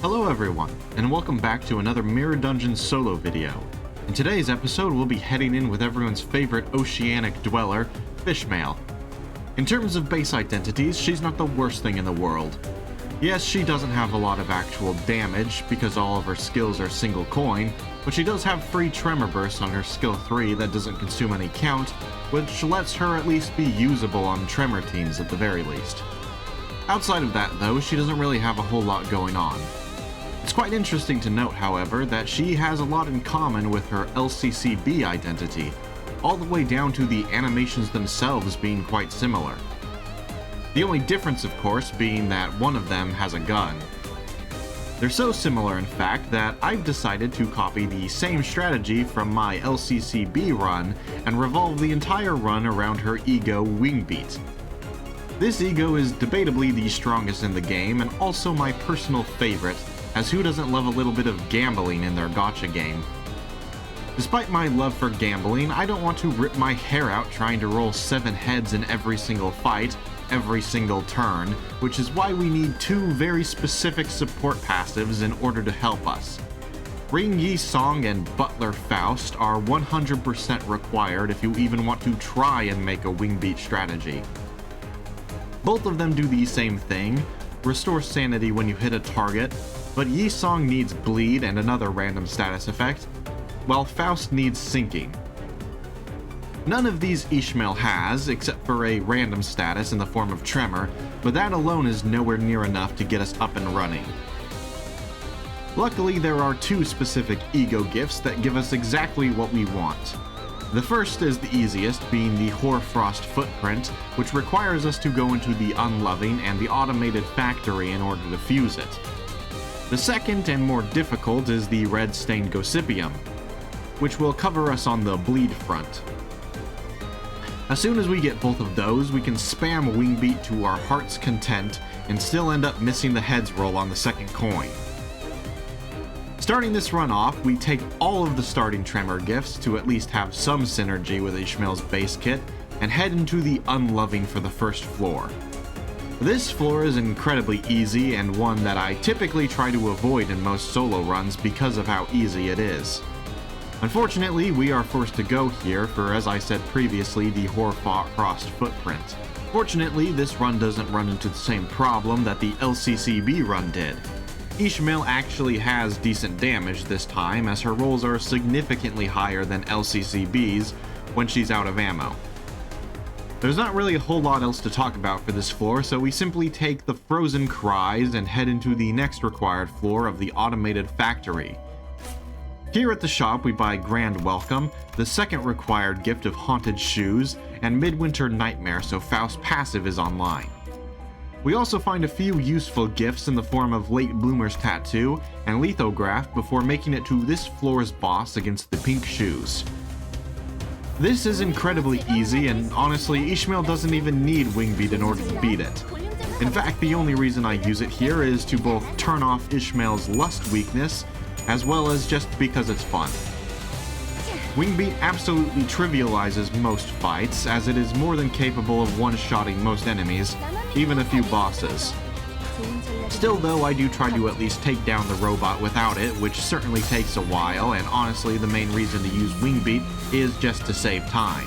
Hello everyone, and welcome back to another Mirror Dungeon solo video. In today's episode, we'll be heading in with everyone's favorite oceanic dweller, Fishmael. In terms of base identities, she's not the worst thing in the world. Yes, she doesn't have a lot of actual damage, because all of her skills are single coin, but she does have free Tremor Burst on her skill 3 that doesn't consume any count, which lets her at least be usable on Tremor teams at the very least. Outside of that though, she doesn't really have a whole lot going on. It's quite interesting to note, however, that she has a lot in common with her LCCB identity, all the way down to the animations themselves being quite similar. The only difference, of course, being that one of them has a gun. They're so similar, in fact, that I've decided to copy the same strategy from my LCCB run and revolve the entire run around her ego Wingbeat. This ego is debatably the strongest in the game and also my personal favorite, as who doesn't love a little bit of gambling in their gacha game? Despite my love for gambling, I don't want to rip my hair out trying to roll 7 heads in every single fight, every single turn, which is why we need 2 very specific support passives in order to help us. Ring Yi Song and Butler Faust are 100% required if you even want to try and make a Wingbeat strategy. Both of them do the same thing, restore sanity when you hit a target, but Yi Song needs bleed and another random status effect, while Faust needs sinking. None of these Ishmael has, except for a random status in the form of Tremor, but that alone is nowhere near enough to get us up and running. Luckily, there are 2 specific ego gifts that give us exactly what we want. The first is the easiest, being the Hoarfrost Footprint, which requires us to go into the Unloving and the Automated Factory in order to fuse it. The second and more difficult is the Red Stained Gossipium, which will cover us on the bleed front. As soon as we get both of those, we can spam Wingbeat to our heart's content and still end up missing the heads roll on the second coin. Starting this run off, we take all of the starting Tremor gifts to at least have some synergy with Ishmael's base kit and head into the Unloving for the first floor. This floor is incredibly easy and one that I typically try to avoid in most solo runs because of how easy it is. Unfortunately, we are forced to go here for, as I said previously, the Hoarfrost Footprint. Fortunately, this run doesn't run into the same problem that the LCCB run did. Ishmael actually has decent damage this time, as her rolls are significantly higher than LCCB's when she's out of ammo. There's not really a whole lot else to talk about for this floor, so we simply take the Frozen Cries and head into the next required floor of the Automated Factory. Here at the shop we buy Grand Welcome, the second required gift of Haunted Shoes, and Midwinter Nightmare so Faust passive is online. We also find a few useful gifts in the form of Late Bloomer's Tattoo and Lithograph before making it to this floor's boss against the Pink Shoes. This is incredibly easy, and honestly, Ishmael doesn't even need Wingbeat in order to beat it. In fact, the only reason I use it here is to both turn off Ishmael's lust weakness, as well as just because it's fun. Wingbeat absolutely trivializes most fights, as it is more than capable of one-shotting most enemies, even a few bosses. Still though, I do try to at least take down the robot without it, which certainly takes a while, and honestly the main reason to use Wingbeat is just to save time.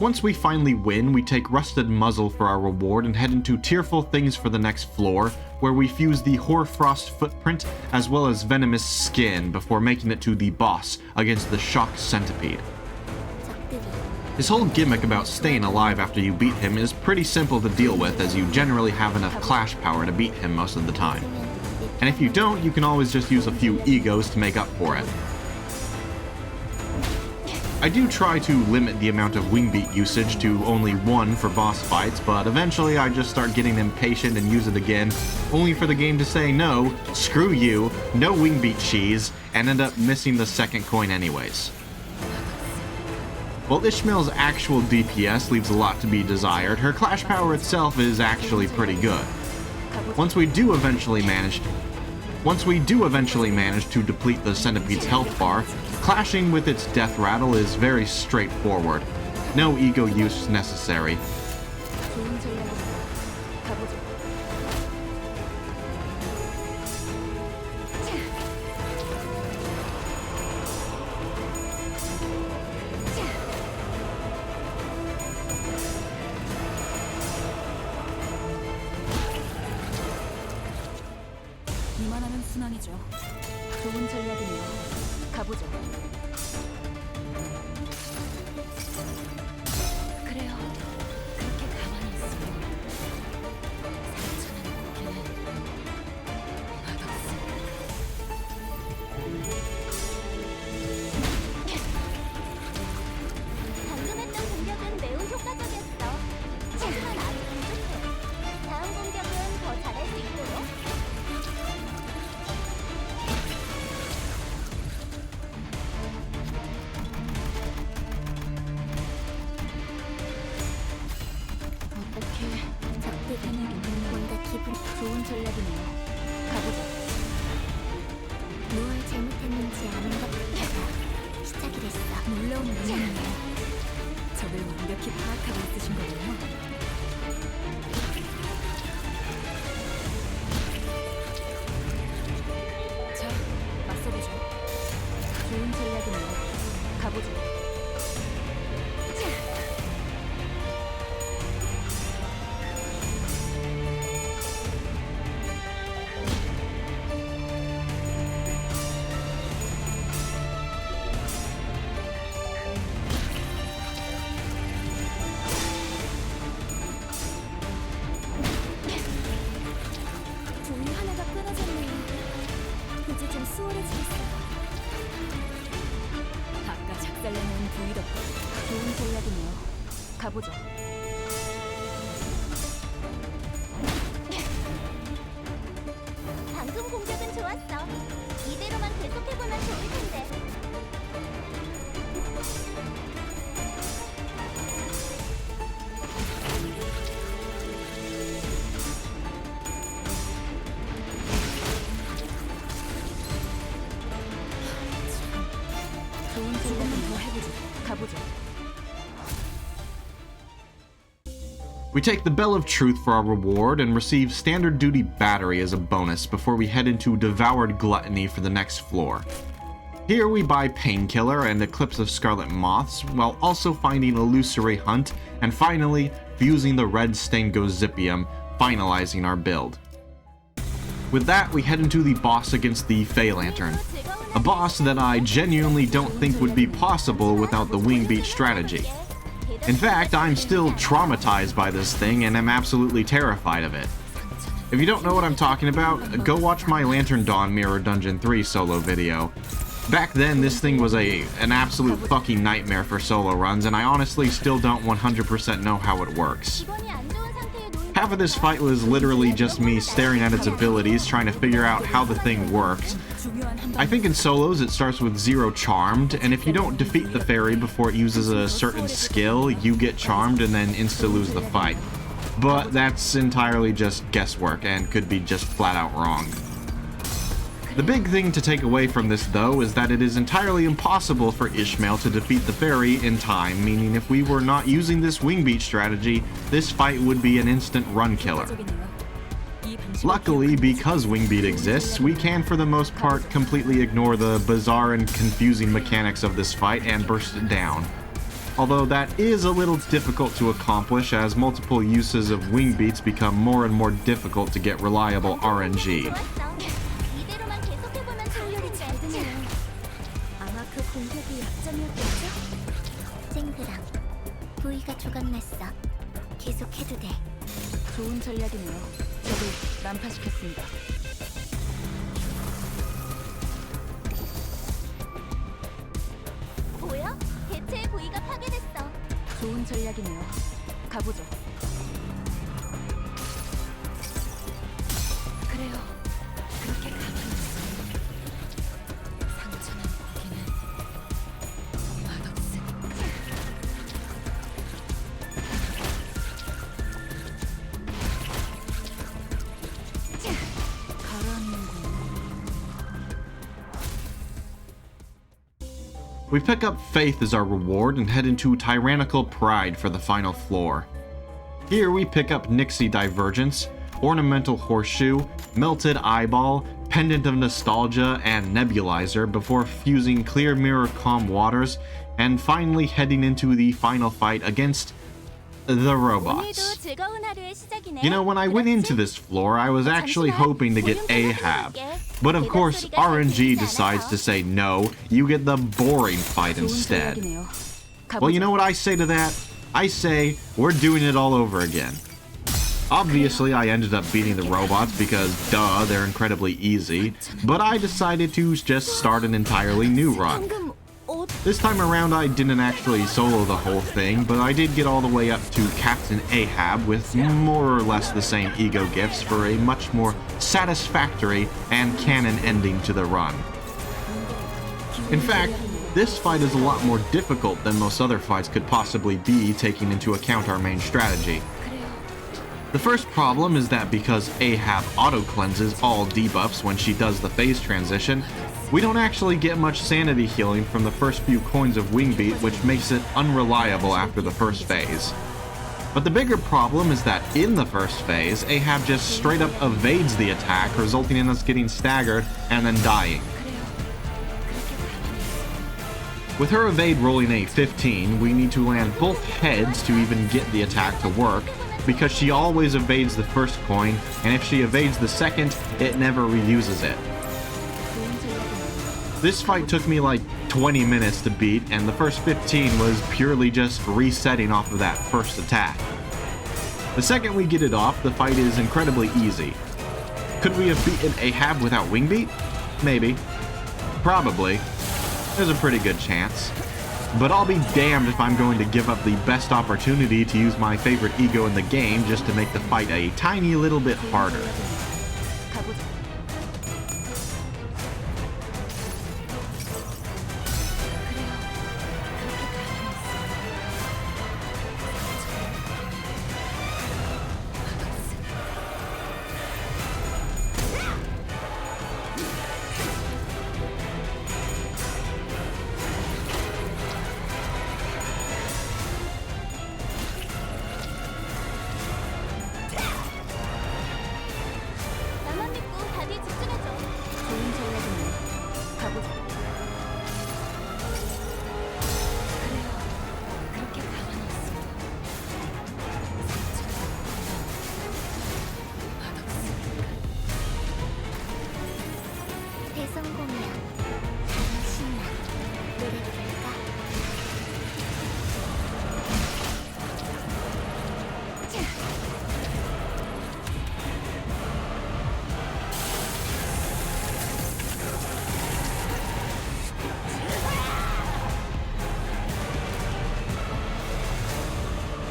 Once we finally win, we take Rusted Muzzle for our reward and head into Tearful Things for the next floor, where we fuse the Hoarfrost Footprint as well as Venomous Skin before making it to the boss against the Shock Centipede. His whole gimmick about staying alive after you beat him is pretty simple to deal with, as you generally have enough clash power to beat him most of the time. And if you don't, you can always just use a few egos to make up for it. I do try to limit the amount of Wingbeat usage to only one for boss fights, but eventually I just start getting impatient and use it again, only for the game to say no, screw you, no Wingbeat cheese, and end up missing the second coin anyways. While Ishmael's actual DPS leaves a lot to be desired, her clash power itself is actually pretty good. Once we do eventually manage to deplete the Centipede's health bar, clashing with its death rattle is very straightforward. No ego use necessary. 이만하면 순항이죠. 좋은 전략이네요. 가보죠. 그래요. 그렇게 가만히 있어요. 상처는 고기는 맛없습니다. 방금 했던 공격은 매우 효과적이었어. 하지만 아직 부족해. 다음 공격은 더 잘할 수 있도록. 좋은 전략이네요. 가보자. 뭘 잘못했는지 아는 것부터가 시작이 됐어. 놀라운 능력이네요. 적을 완벽히 파악하고 있으신 거군요. 자, 맞서보죠. 좋은 전략이네요. 가보죠. 종이 하나가 끊어졌네요. 이제 좀 수월해지겠어요. 아까 작살내놓은 부위 덕분 좋은 전략이네요. 가보죠. 방금 공격은 좋았어. 이대로만 계속해보면 좋을 텐데. 좋은 조금만 더 해보죠. 가보죠. We take the Bell of Truth for our reward and receive Standard Duty Battery as a bonus before we head into Devoured Gluttony for the next floor. Here we buy Painkiller and Eclipse of Scarlet Moths, while also finding Illusory Hunt and finally fusing the Red Stangosipium, finalizing our build. With that, we head into the boss against the Fey Lantern, a boss that I genuinely don't think would be possible without the Wingbeat strategy. In fact, I'm still traumatized by this thing and am absolutely terrified of it. If you don't know what I'm talking about, go watch my Lantern Dawn Mirror Dungeon 3 solo video. Back then, this thing was an absolute fucking nightmare for solo runs, and I honestly still don't 100% know how it works. Half of this fight was literally just me staring at its abilities, trying to figure out how the thing worked. I think in solos it starts with 0 charmed, and if you don't defeat the fairy before it uses a certain skill, you get charmed and then insta-lose the fight. But that's entirely just guesswork and could be just flat out wrong. The big thing to take away from this, though, is that it is entirely impossible for Ishmael to defeat the fairy in time, meaning if we were not using this Wingbeat strategy, this fight would be an instant run killer. Luckily, because Wingbeat exists, we can for the most part completely ignore the bizarre and confusing mechanics of this fight and burst it down. although that is a little difficult to accomplish as multiple uses of Wingbeats become more and more difficult to get reliable RNG. 좋았어. 이대로만 계속해보면 탄력이 잘 좋은데. 드네요. 아마 그 공격이 약점이었겠죠? 쨍그랑 부위가 조각났어. 계속해도 돼. 좋은 전략이네요. 적을 난파시켰습니다. 보여? 대체의 부위가 파괴됐어. 좋은 전략이네요. 가보죠. 그래요. 그렇게 가만히 있어. 상처난 고기는 맛없으니까. 가라앉는군. We pick up Faith as our reward and head into Tyrannical Pride for the final floor. Here we pick up Nixie Divergence, Ornamental Horseshoe, Melted Eyeball, Pendant of Nostalgia, and Nebulizer before fusing Clear Mirror Calm Waters and finally heading into the final fight against the 오늘도 robots. 즐거운 하루의 시작이네. You know, when I went into this floor, I was actually hoping to get Ahab. But of course, RNG decides to say no, you get the boring fight 좋은 instead. 전략이네요. Well, you 가보죠. know what I say to that? I say, we're doing it all over again. Obviously, I ended up beating the robots because, duh, they're incredibly easy, but I decided to just start an entirely new run. 방금 This time around, I didn't actually solo the whole thing, but I did get all the way up to Captain Ahab with more or less the same ego gifts for a much more satisfactory and canon ending to the run. In fact, this fight is a lot more difficult than most other fights could possibly be, taking into account our main strategy. The first problem is that because Ahab auto-cleanses all debuffs when she does the phase transition, we don't actually get much sanity healing from the first few coins of Wingbeat, which makes it unreliable after the first phase. But the bigger problem is that in the first phase, Ahab just straight up evades the attack, resulting in us getting staggered and then dying. With her evade rolling a 15, we need to land both heads to even get the attack to work, because she always evades the first coin, and if she evades the second, it never reuses it. This fight took me like 20 minutes to beat, and the first 15 was purely just resetting off of that first attack. The second we get it off, the fight is incredibly easy. Could we have beaten Ahab without Wingbeat? Maybe. Probably. There's a pretty good chance. But I'll be damned if I'm going to give up the best opportunity to use my favorite ego in the game just to make the fight a tiny little bit harder. 가보죠. 나만 믿고 다들 집중해줘. 좋은 전략이네요. 가보죠. 그래요. 그렇게 가만히 있어. 맛없으니까. 대성공이야. 정말 신나. 노래 부를까?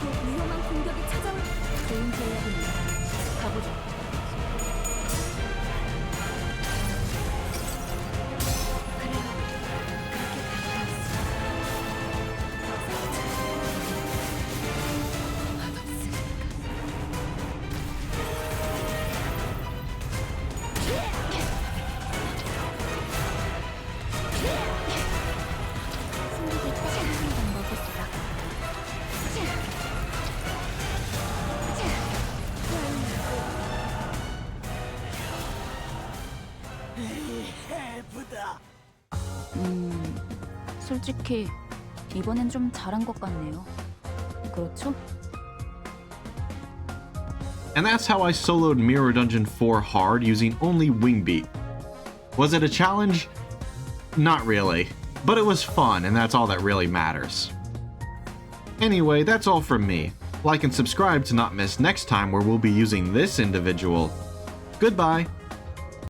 더 위험한 공격이 찾아올. 좋은 전략이네요. 가보죠. 그래요. 그렇게 가만히 있어. 맛없으니까. 숨기기 딱 한 방법있어. 솔직히 이번엔 좀 잘한 것 같네요. 그렇죠? And that's how I soloed Mirror Dungeon 4 hard using only Wingbeat. Was it a challenge? Not really, but it was fun, and that's all that really matters. Anyway, that's all from me. Like and subscribe to not miss next time where we'll be using this individual. Goodbye!